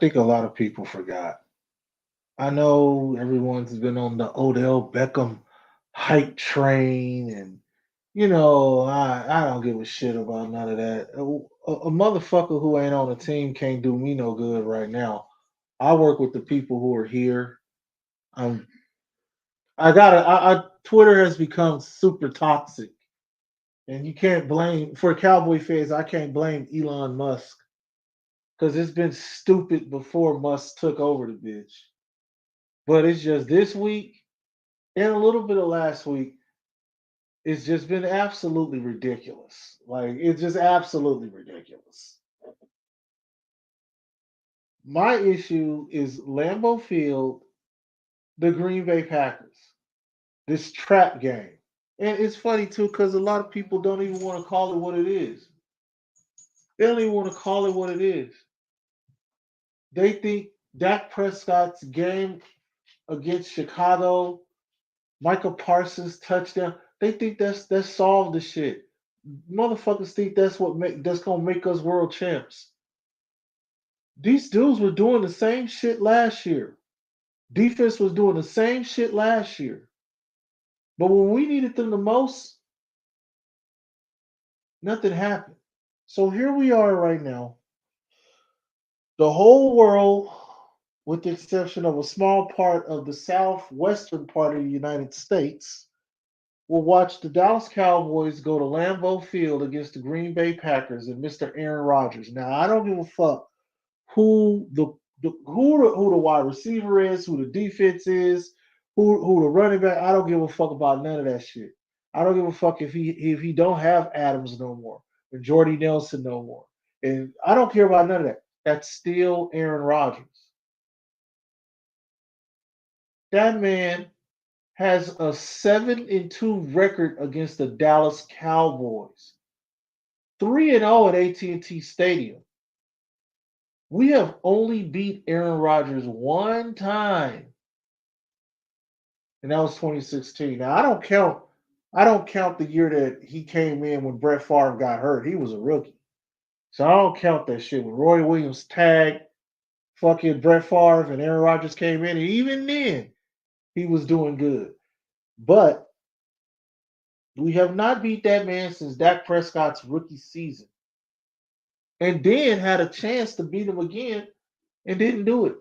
think a lot of people forgot. I know everyone's been on the Odell Beckham hype train, and I don't give a shit about none of that. A motherfucker who ain't on a team can't do me no good right now. I work with the people who are here. I'm I gotta. Twitter has become super toxic, and you can't blame for Cowboy fans. I can't blame Elon Musk because it's been stupid before Musk took over the bitch. But it's just this week and a little bit of last week. It's just been absolutely ridiculous. Like it's just absolutely ridiculous. My issue is Lambeau Field, the Green Bay Packers, this trap game. And it's funny too because a lot of people don't even want to call it what it is. They don't even want to call it what it is. They think Dak Prescott's game against Chicago, Michael Parsons touchdown. They think that's solved the shit. Motherfuckers think that's gonna make us world champs. These dudes were doing the same shit last year. Defense was doing the same shit last year. But when we needed them the most, nothing happened. So here we are right now. The whole world, with the exception of a small part of the southwestern part of the United States, will watch the Dallas Cowboys go to Lambeau Field against the Green Bay Packers and Mr. Aaron Rodgers. Now, I don't give a fuck who the wide receiver is, who the defense is, who the running back. I don't give a fuck about none of that shit. I don't give a fuck if he don't have Adams no more or Jordy Nelson no more, and I don't care about none of that. That's still Aaron Rodgers. That man has a 7-2 record against the Dallas Cowboys. 3-0 at AT&T Stadium. We have only beat Aaron Rodgers one time, and that was 2016. Now I don't count the year that he came in when Brett Favre got hurt. He was a rookie. So I don't count that shit. When Roy Williams tagged fucking Brett Favre and Aaron Rodgers came in, and even then he was doing good. But we have not beat that man since Dak Prescott's rookie season. And then had a chance to beat him again and didn't do it.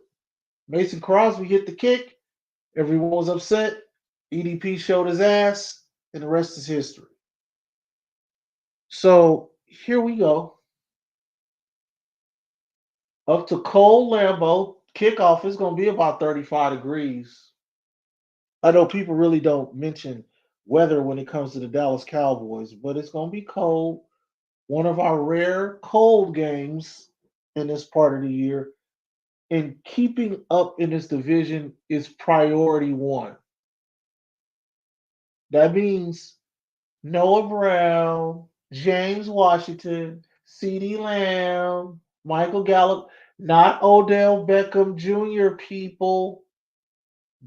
Mason Crosby hit the kick. Everyone was upset. EDP showed his ass, and the rest is history. So here we go. Up to cold Lambeau. Kickoff is going to be about 35 degrees. I know people really don't mention weather when it comes to the Dallas Cowboys, but it's going to be cold. One of our rare cold games in this part of the year. And keeping up in this division is priority one. That means Noah Brown, James Washington, CeeDee Lamb, Michael Gallup, not Odell Beckham Jr. people,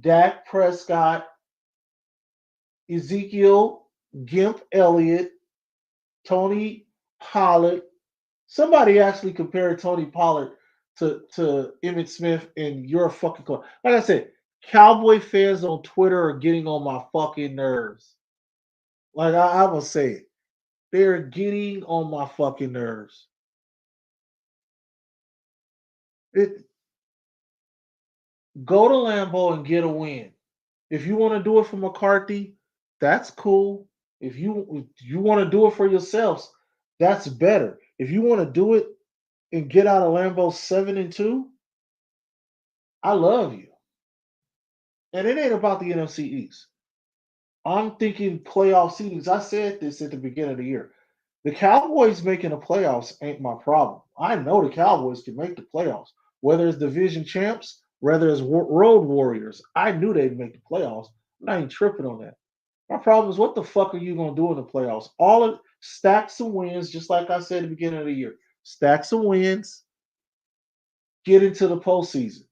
Dak Prescott, Ezekiel Gimp Elliott, Tony Pollard. Somebody actually compared Tony Pollard to Emmitt Smith, and you're a fucking club. Like I said, Cowboy fans on Twitter are getting on my fucking nerves. Like I will say it. They're getting on my fucking nerves. It, go to Lambeau and get a win. If you want to do it for McCarthy, that's cool. If you want to do it for yourselves, that's better. If you want to do it and get out of Lambeau 7-2, I love you. And it ain't about the NFC East. I'm thinking playoff seedings. I said this at the beginning of the year. The Cowboys making the playoffs ain't my problem. I know the Cowboys can make the playoffs, whether it's division champs, whether it's road warriors. I knew they'd make the playoffs. I'm not even tripping on that. My problem is what the fuck are you gonna do in the playoffs? All of stacks of wins, just like I said at the beginning of the year. Stacks of wins, get into the postseason.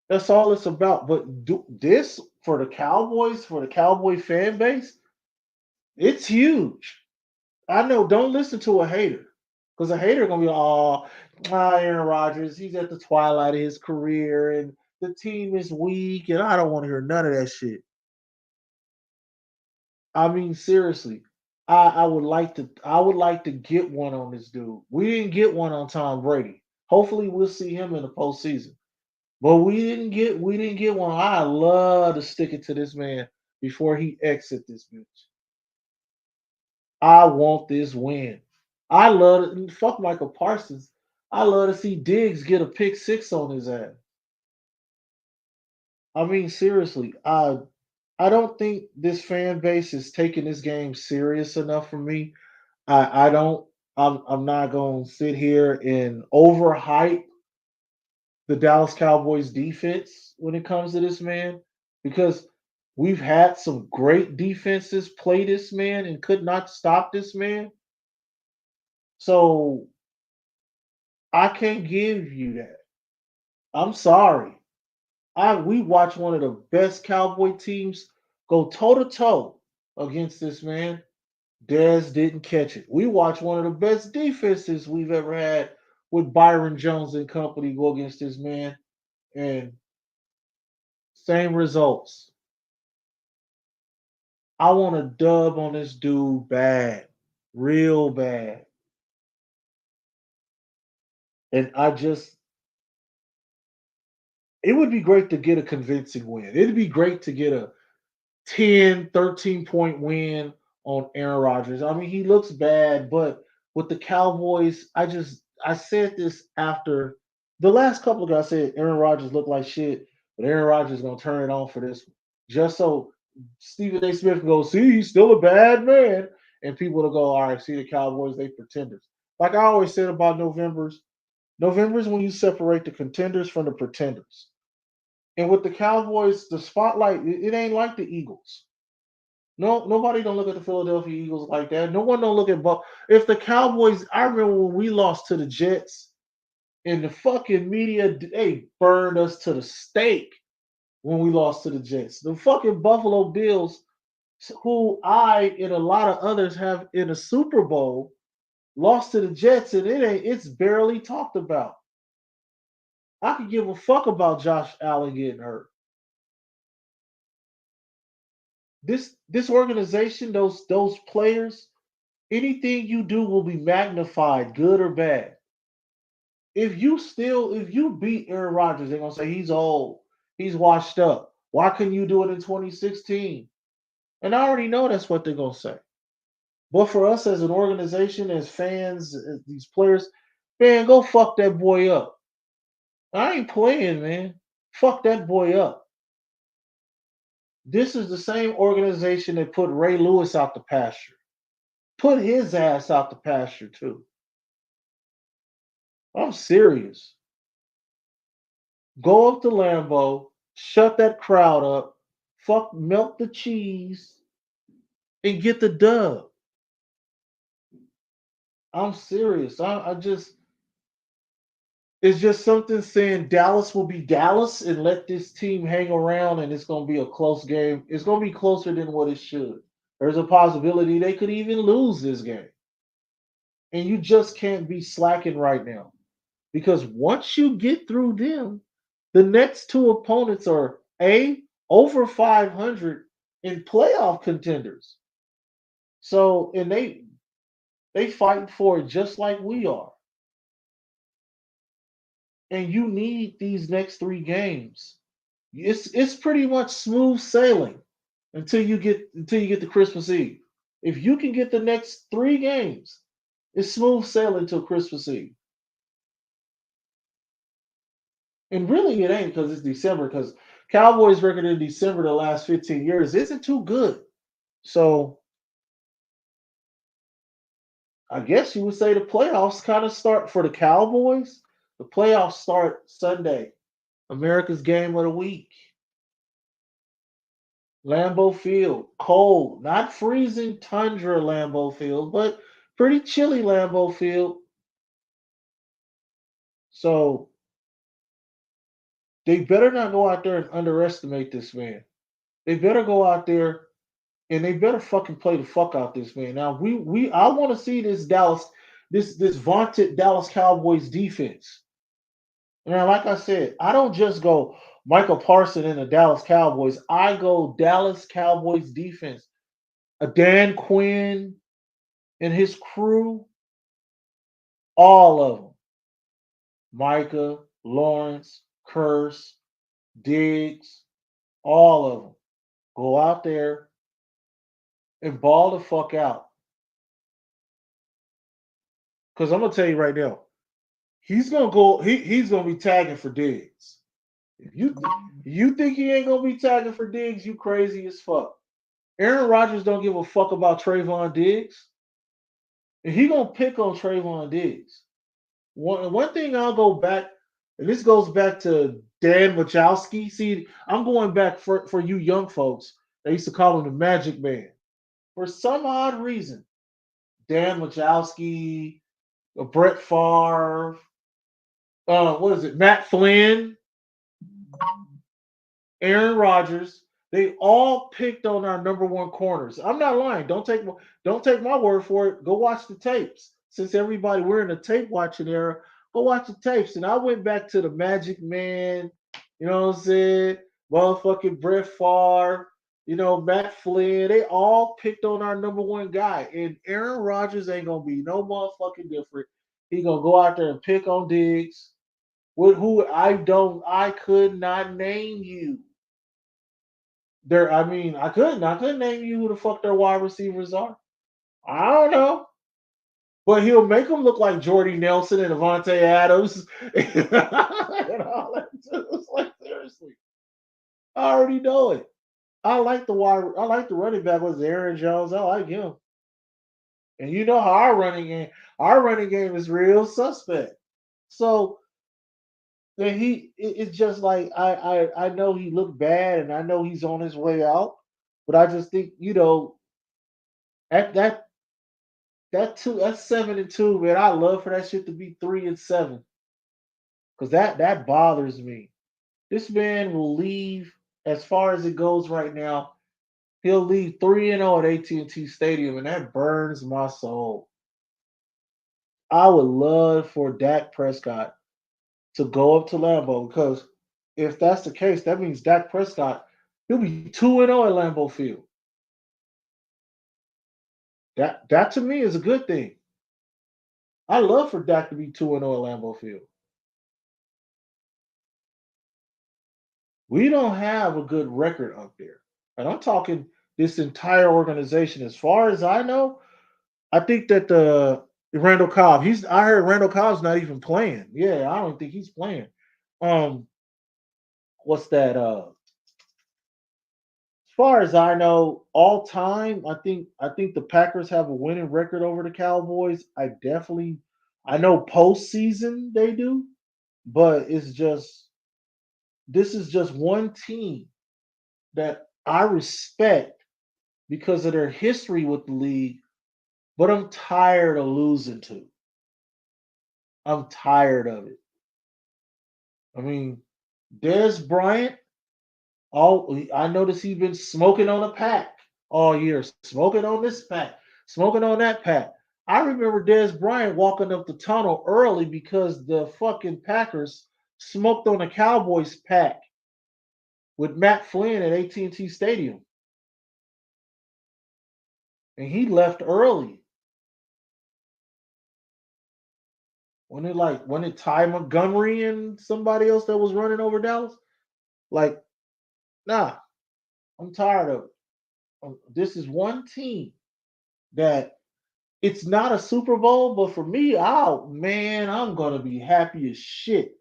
That's all it's about. But this for the Cowboys, for the Cowboy fan base, it's huge. I know. Don't listen to a hater, because a hater gonna be, oh, Aaron Rodgers, he's at the twilight of his career and the team is weak and I don't want to hear none of that shit. I mean, seriously, I would like to get one on this dude. We didn't get one on Tom Brady. Hopefully we'll see him in the postseason. But we didn't get one. I love to stick it to this man before he exit this bitch. I want this win. I love it. Fuck Michael Parsons. I love to see Diggs get a pick six on his ass. I mean, seriously, I don't think this fan base is taking this game serious enough for me. I don't. I'm not gonna sit here and overhype the Dallas Cowboys defense when it comes to this man because we've had some great defenses play this man and could not stop this man. So I can't give you that. I'm sorry. We watched one of the best Cowboy teams go toe to toe against this man. Dez didn't catch it. We watched one of the best defenses we've ever had with Byron Jones and company go against this man, and same results. I want a dub on this dude bad, real bad. And it would be great to get a convincing win. It'd be great to get a 10, 13-point win on Aaron Rodgers. I mean, he looks bad, but with the Cowboys, I said this after the last couple of guys said Aaron Rodgers looked like shit, but Aaron Rodgers is gonna turn it on for this one. Just so Stephen A. Smith can go, see, he's still a bad man. And people will go, all right, see the Cowboys, they pretenders. Like I always said about November's when you separate the contenders from the pretenders. And with the Cowboys, the spotlight, it ain't like the Eagles. No, nobody don't look at the Philadelphia Eagles like that. No one don't look at Buck. If the Cowboys, I remember when we lost to the Jets, and the fucking media, they burned us to the stake when we lost to the Jets. The fucking Buffalo Bills, who I and a lot of others have in a Super Bowl, lost to the Jets, and it's barely talked about. I could give a fuck about Josh Allen getting hurt. This organization, those players, anything you do will be magnified, good or bad. If you beat Aaron Rodgers, they're gonna say he's old, he's washed up. Why couldn't you do it in 2016? And I already know that's what they're gonna say. But for us as an organization, as fans, as these players, man, go fuck that boy up. I ain't playing, man. Fuck that boy up. This is the same organization that put Ray Lewis out the pasture. Put his ass out the pasture too. I'm serious. Go up to Lambeau, shut that crowd up, fuck, melt the cheese, and get the dub. I'm serious. It's just something saying Dallas will be Dallas and let this team hang around and it's going to be a close game. It's going to be closer than what it should. There's a possibility they could even lose this game. And you just can't be slacking right now. Because once you get through them, the next two opponents are over 500 in playoff contenders. So and they fighting for it just like we are. And you need these next three games. It's pretty much smooth sailing until you get to Christmas Eve. If you can get the next three games, it's smooth sailing till Christmas Eve. And really, it ain't because it's December. Because Cowboys' record in December the last 15 years isn't too good. So I guess you would say the playoffs kind of start for the Cowboys. The playoffs start Sunday, America's game of the week. Lambeau Field, cold, not freezing tundra Lambeau Field, but pretty chilly Lambeau Field. So they better not go out there and underestimate this man. They better go out there and they better fucking play the fuck out this man. Now I want to see this Dallas. this vaunted Dallas Cowboys defense. Now, like I said, I don't just go Michael Parsons in the Dallas Cowboys. I go Dallas Cowboys defense. A Dan Quinn and his crew, all of them. Micah, Lawrence, Curse, Diggs, all of them. Go out there and ball the fuck out. Because I'm gonna tell you right now, he's gonna go. He's gonna be tagging for Diggs. If you think he ain't gonna be tagging for Diggs, you crazy as fuck. Aaron Rodgers don't give a fuck about Trayvon Diggs, and he gonna pick on Trayvon Diggs. One thing I'll go back, and this goes back to Dan Wachowski. See, I'm going back for you young folks. They used to call him the Magic Man. For some odd reason, Dan Wachowski, Brett Favre, what is it, Matt Flynn, Aaron Rodgers, they all picked on our number one corners. I'm not lying. Don't take my word for it. Go watch the tapes. Since everybody we're in a tape watching era, go watch the tapes. And I went back to the Magic Man, you know what I'm saying? Motherfucking Brett Favre, Matt Flynn. They all picked on our number one guy. And Aaron Rodgers ain't gonna be no motherfucking different. He gonna go out there and pick on Diggs. With who I could not name you. I couldn't name you who the fuck their wide receivers are. I don't know. But he'll make them look like Jordy Nelson and Avante Adams. And all that too. It's like, seriously. I already know it. I like the running back was Aaron Jones. I like him. And you know how our running game is real suspect. So then it's just like I know he looked bad and I know he's on his way out, but I just think, at that's 7-2, man. I love for that shit to be 3-7. Because that bothers me. This man will leave, as far as it goes right now, he'll leave 3-0 at AT&T Stadium, and that burns my soul. I would love for Dak Prescott to go up to Lambeau, because if that's the case, that means Dak Prescott, he'll be 2-0 at Lambeau Field. That to me is a good thing. I love for Dak to be 2-0 at Lambeau Field. We don't have a good record up there. And I'm talking this entire organization. As far as I know, I think that the Randall Cobb, I heard Randall Cobb's not even playing. Yeah, I don't think he's playing. Um, what's that? As far as I know, all time, I think the Packers have a winning record over the Cowboys. I know postseason they do, but this is just one team that I respect because of their history with the league, but I'm tired of losing to. I'm tired of it. I mean, Des Bryant, I noticed he's been smoking on a pack all year, smoking on this pack, smoking on that pack. I remember Des Bryant walking up the tunnel early because the fucking Packers smoked on a Cowboys pack with Matt Flynn at AT&T Stadium, and he left early. When it Ty Montgomery and somebody else that was running over Dallas? Like, nah, I'm tired of it. This is one team that it's not a Super Bowl, but for me, oh man, I'm gonna be happy as shit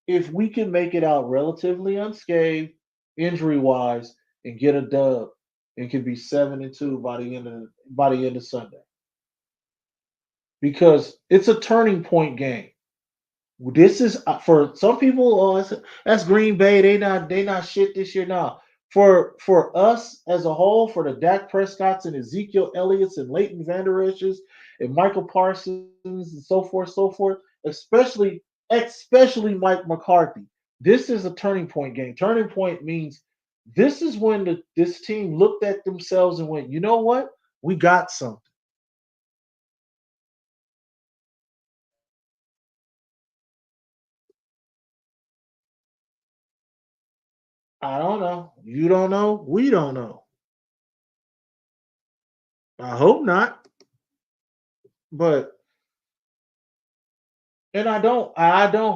if we can make it out relatively unscathed, injury wise, and get a dub and can be 7-2 by the end of Sunday. Because it's a turning point game. This is for some people. Oh, that's Green Bay. They not shit this year now. For us as a whole, for the Dak Prescotts and Ezekiel Elliott's and Leighton Vander Esch's and Michael Parsons and so forth, especially Mike McCarthy. This is a turning point game. Turning point means this is when this team looked at themselves and went, you know what? We got something. I don't know. You don't know. We don't know. I hope not. But and I don't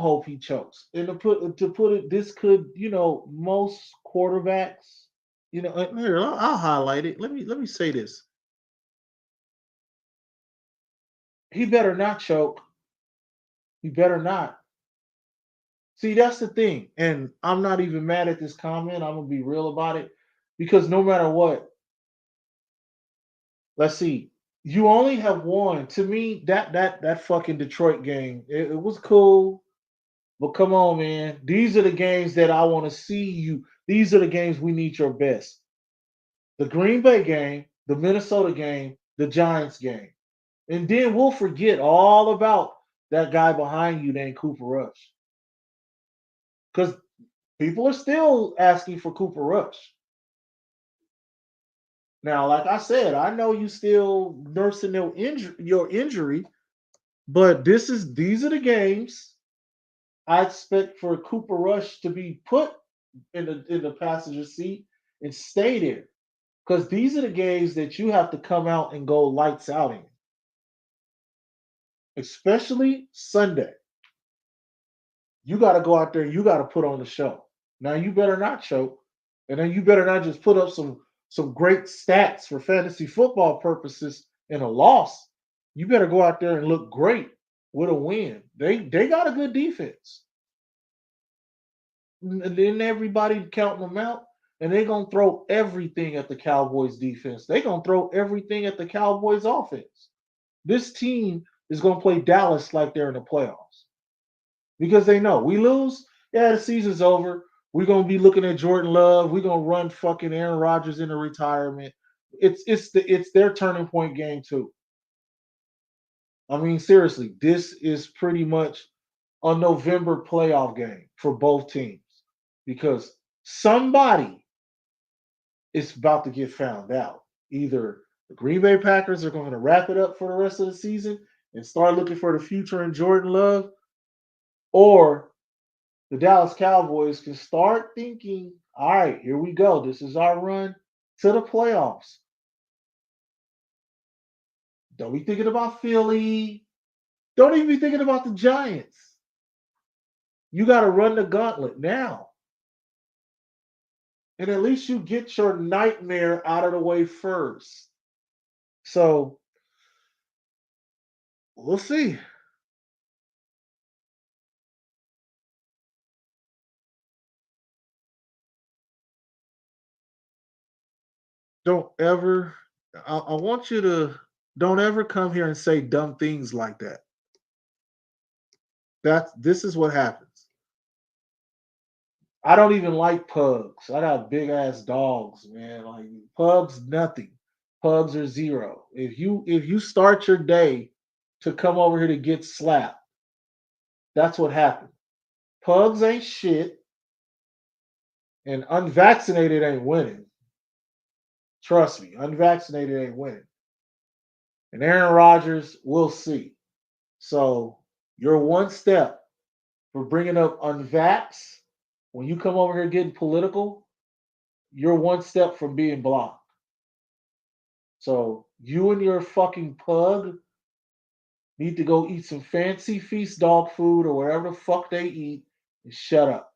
hope he chokes. And to put it, this could, most quarterbacks, here, I'll highlight it. Let me say this. He better not choke. He better not. See, that's the thing. And I'm not even mad at this comment. I'm gonna be real about it. Because no matter what, let's see. You only have one. To me, that fucking Detroit game, it was cool. But come on, man. These are the games that I want to see you. These are the games we need your best. The Green Bay game, the Minnesota game, the Giants game. And then we'll forget all about that guy behind you named Cooper Rush. Because people are still asking for Cooper Rush. Now, like I said, I know you still nursing your injury, but these are the games I expect for Cooper Rush to be put in the passenger seat and stay there. Because these are the games that you have to come out and go lights out in, especially Sunday. You got to go out there and you got to put on the show. Now you better not choke, and then you better not just put up some great stats for fantasy football purposes in a loss. You better go out there and look great with a win. They got a good defense. And then everybody counting them out, and they're gonna throw everything at the Cowboys defense. They're gonna throw everything at the Cowboys offense. This team is gonna play Dallas like they're in the playoffs because they know we lose. Yeah, the season's over. We're gonna be looking at Jordan Love. We're gonna run fucking Aaron Rodgers into retirement. It's their turning point game too. I mean, seriously, this is pretty much a November playoff game for both teams because somebody is about to get found out. Either the Green Bay Packers are going to wrap it up for the rest of the season and start looking for the future in Jordan Love, or the Dallas Cowboys can start thinking, all right, here we go. This is our run to the playoffs. Don't be thinking about Philly. Don't even be thinking about the Giants. You got to run the gauntlet now. And at least you get your nightmare out of the way first. So we'll see. Don't ever, I want you to, don't ever come here and say dumb things like that. This is what happens. I don't even like pugs. I got big ass dogs, man. Like pugs, nothing. Pugs are zero. If you start your day to come over here to get slapped, that's what happened. Pugs ain't shit, and unvaccinated ain't winning. Trust me, unvaccinated ain't winning. And Aaron Rodgers, we'll see. So you're one step for bringing up unvax. When you come over here getting political, you're one step from being blocked. So you and your fucking pug need to go eat some fancy feast dog food or whatever the fuck they eat and shut up.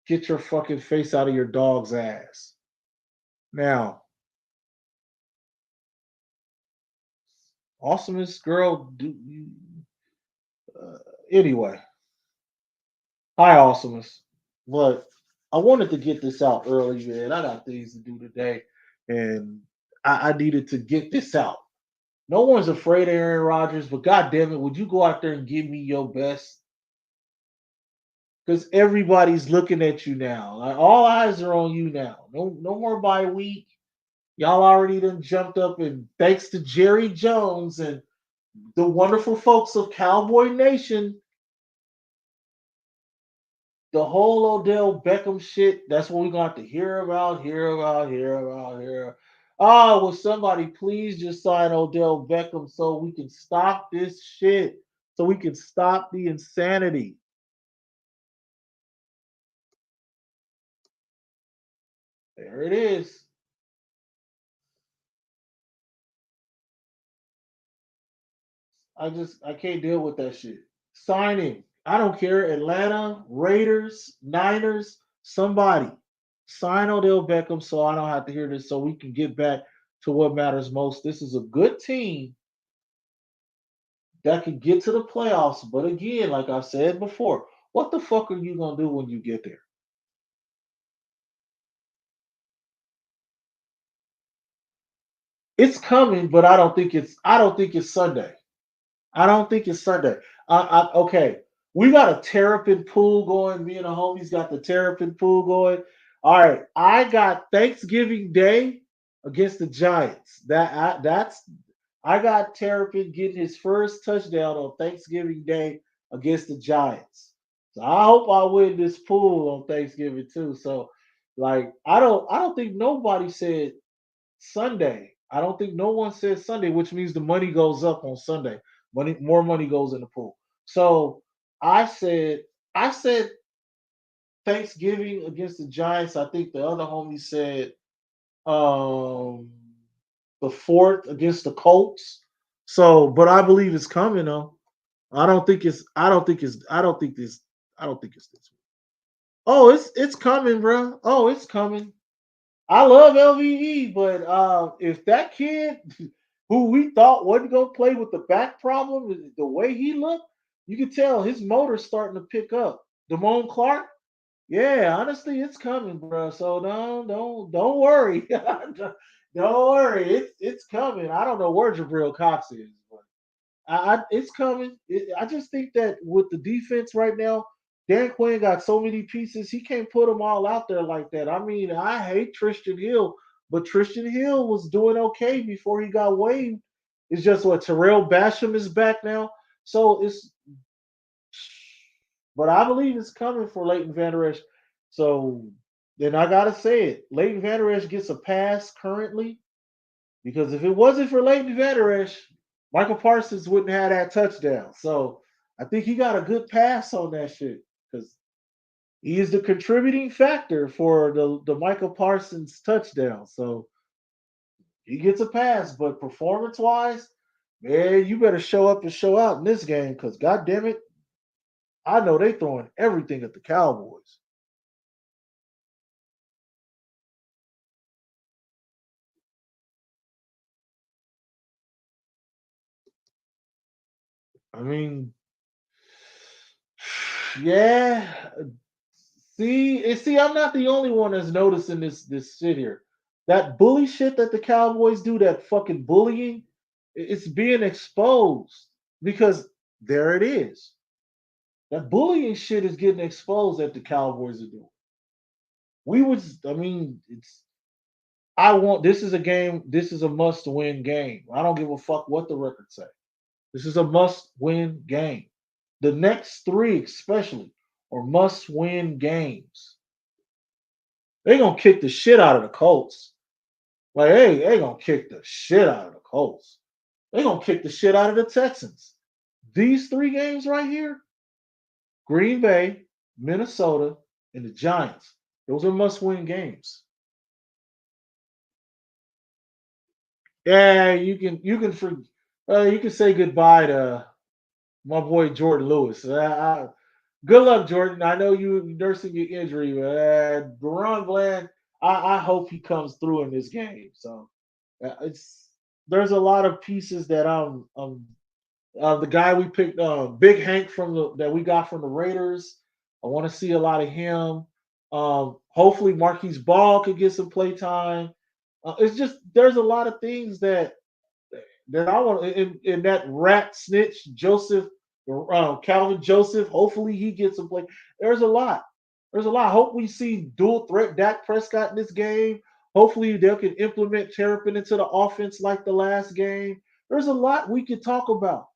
Get your fucking face out of your dog's ass. Now, awesomest girl. Uh, anyway, hi, awesomest. But I wanted to get this out early, man. I got things to do today, and I needed to get this out. No one's afraid of Aaron Rodgers, but god damn it, would you go out there and give me your best? Because everybody's looking at you now. Like, all eyes are on you now. No more bye week. Y'all already done jumped up, and thanks to Jerry Jones and the wonderful folks of Cowboy Nation, the whole Odell Beckham shit, that's what we're gonna have to hear about. Oh, will somebody please just sign Odell Beckham so we can stop this shit? So we can stop the insanity. There it is. I can't deal with that shit. Sign him. I don't care. Atlanta, Raiders, Niners, somebody. Sign Odell Beckham so I don't have to hear this so we can get back to what matters most. This is a good team that can get to the playoffs. But again, like I said before, what the fuck are you gonna do when you get there? It's coming, but I don't think it's Sunday. I don't think it's Sunday. Okay, we got a terrapin pool going. Me and the homies got the terrapin pool going. All right, I got Thanksgiving Day against the Giants. I got Terrapin getting his first touchdown on Thanksgiving Day against the Giants. So I hope I win this pool on Thanksgiving too. So like I don't think nobody said Sunday. I don't think no one says Sunday, which means the money goes up on Sunday. More money goes in the pool. So I said, I said Thanksgiving against the Giants. I think the other homie said um, the fourth against the Colts. So, but I believe it's coming though. I don't think it's. I don't think it's. I don't think this. I don't think it's this one. Oh, it's coming, bro. Oh, it's coming. I love LVE, but if that kid who we thought wasn't gonna play with the back problem, the way he looked, you could tell his motor's starting to pick up. Damone Clark, yeah, honestly, it's coming, bro. So don't worry, don't worry, it's coming. I don't know where Jabril Cox is, but it's coming. I just think that with the defense right now, Dan Quinn got so many pieces, he can't put them all out there like that. I mean, I hate Tristan Hill, but Tristan Hill was doing okay before he got waived. It's just what Terrell Basham is back now, so it's. But I believe it's coming for Leighton Vander Esch. So then I gotta say it. Leighton Vander Esch gets a pass currently because if it wasn't for Leighton Vander Esch, Michael Parsons wouldn't have that touchdown. So I think he got a good pass on that shit because he is the contributing factor for the Michael Parsons touchdown. So he gets a pass, but performance wise, man, you better show up and show out in this game because god damn it, I know they throwing everything at the Cowboys. I mean, yeah. See, I'm not the only one that's noticing this shit here. That bully shit that the Cowboys do, that fucking bullying, it's being exposed because there it is. That bullying shit is getting exposed that the Cowboys are doing. I mean, it's. I want. This is a game. This is a must-win game. I don't give a fuck what the records say. This is a must-win game. The next three, especially, are must-win games. They gonna kick the shit out of the Colts. Like, hey, they gonna kick the shit out of the Colts. They gonna kick the shit out of the Texans. These three games right here, Green Bay, Minnesota, and the Giants. Those are must-win games. Yeah, you can say goodbye to my boy Jordan Lewis. Good luck, Jordan. I know you nursing your injury, but Deron Bland, I hope he comes through in this game. So it's there's a lot of pieces that the guy we picked, Big Hank from the that we got from the Raiders. I want to see a lot of him. Hopefully Marquise Ball could get some play time. It's just there's a lot of things that I want in that rat snitch Joseph, Calvin Joseph. Hopefully he gets some play. There's a lot. There's a lot. I hope we see dual threat Dak Prescott in this game. Hopefully they can implement Terrapin into the offense like the last game. There's a lot we could talk about.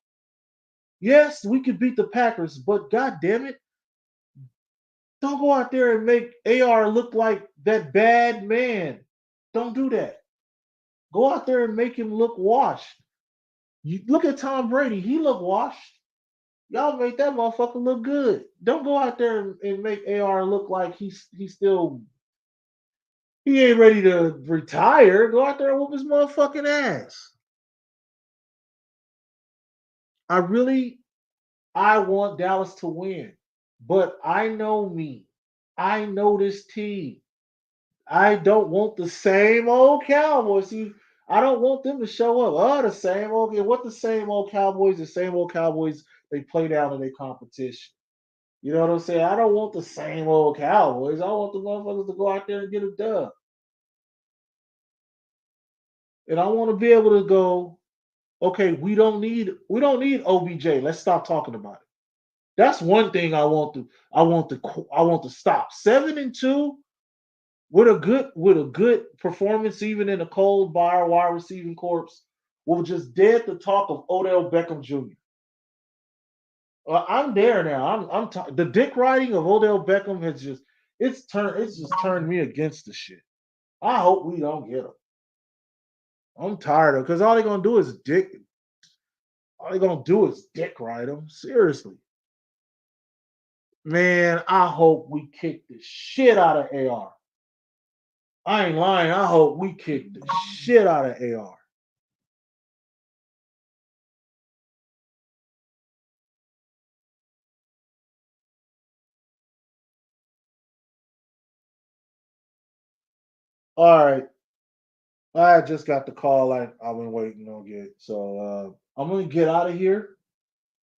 Yes, we could beat the Packers, but god damn it, don't go out there and make AR look like that bad man. Don't do that. Go out there and make him look washed. You look at Tom Brady, he look washed. Y'all make that motherfucker look good. Don't go out there and make AR look like he's still He ain't ready to retire. Go out there and whoop his motherfucking ass. I really, I want Dallas to win, but I know me. I know this team. I don't want the same old Cowboys. See, I don't want them to show up. Oh, the same old. What the same old Cowboys? The same old Cowboys they play down in their competition. You know what I'm saying? I don't want the same old Cowboys. I want the motherfuckers to go out there and get a dub. And I want to be able to go, okay, we don't need OBJ. Let's stop talking about it. That's one thing I want to stop. 7-2 with a good performance, even in a cold bar wide receiving corpse, will just dead the talk of Odell Beckham Jr. I'm there now. The dick riding of Odell Beckham has just it's just turned me against the shit. I hope we don't get him. I'm tired of because all they gonna do is dick ride him. Seriously. Man, I hope we kick the shit out of AR. I ain't lying. I hope we kick the shit out of AR. All right. I just got the call I've been waiting on get. So I'm gonna get out of here.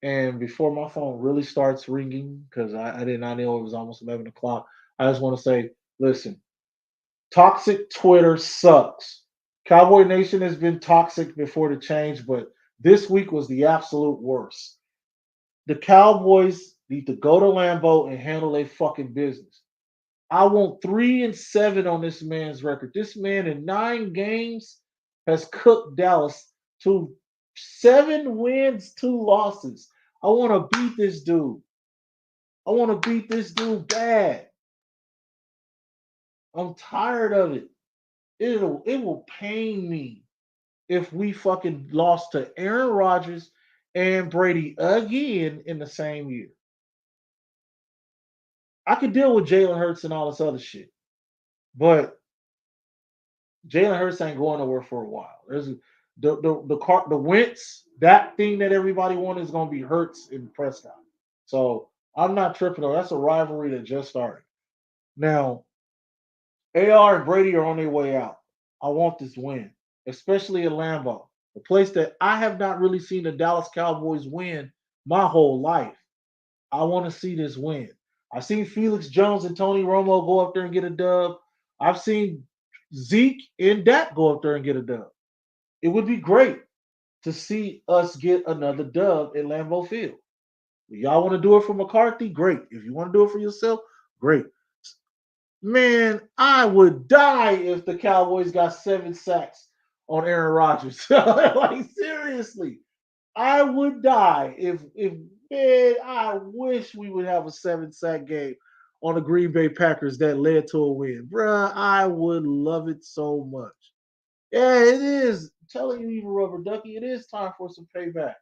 And before my phone really starts ringing, because I did not know it was almost 11 o'clock, I just want to say, listen, toxic Twitter sucks. Cowboy Nation has been toxic before the change, but this week was the absolute worst. The Cowboys need to go to Lambeau and handle their fucking business. I want 3-7 on this man's record. This man in 9 games has cooked Dallas to 7 wins, 2 losses. I want to beat this dude. I want to beat this dude bad. I'm tired of it. It will pain me if we fucking lost to Aaron Rodgers and Brady again in the same year. I could deal with Jalen Hurts and all this other shit, but Jalen Hurts ain't going nowhere for a while. There's the Wentz, that thing that everybody wanted is gonna be Hurts and Prescott. So I'm not tripping on. That's a rivalry that just started. Now AR and Brady are on their way out. I want this win, especially at Lambeau, a place that I have not really seen the Dallas Cowboys win my whole life. I want to see this win. I've seen Felix Jones and Tony Romo go up there and get a dub. I've seen Zeke and Dak go up there and get a dub. It would be great to see us get another dub at Lambeau Field. If y'all want to do it for McCarthy, great. If you want to do it for yourself, great. Man, I would die if the Cowboys got 7 sacks on Aaron Rodgers. Like seriously, I would die if man. I wish we would have a 7 sack game on the Green Bay Packers that led to a win, bruh. I would love it so much. Yeah, it is. I'm telling you, even Rubber Ducky, it is time for some payback.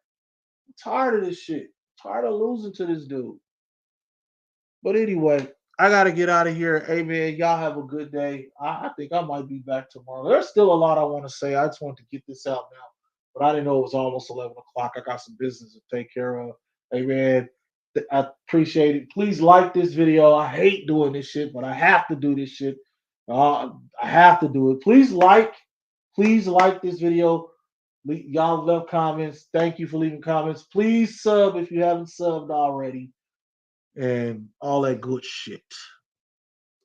I'm tired of this shit. I'm tired of losing to this dude. But anyway, I gotta get out of here. Hey man, y'all have a good day. I think I might be back tomorrow. There's still a lot I want to say. I just wanted to get this out now, but I didn't know it was almost 11 o'clock. I got some business to take care of. Hey man, I appreciate it. Please like this video. I hate doing this shit, but I have to do this shit. I have to do it. Please like this video. Y'all left comments. Thank you for leaving comments. Please sub if you haven't subbed already and all that good shit.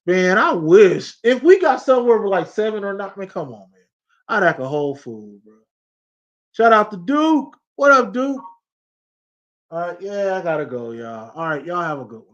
Man, I wish if we got somewhere with like 7 or 9, man, come on, man. I'd act a whole fool, bro. Shout out to Duke. What up, Duke? All right, yeah, I gotta go, y'all. All right, y'all have a good one.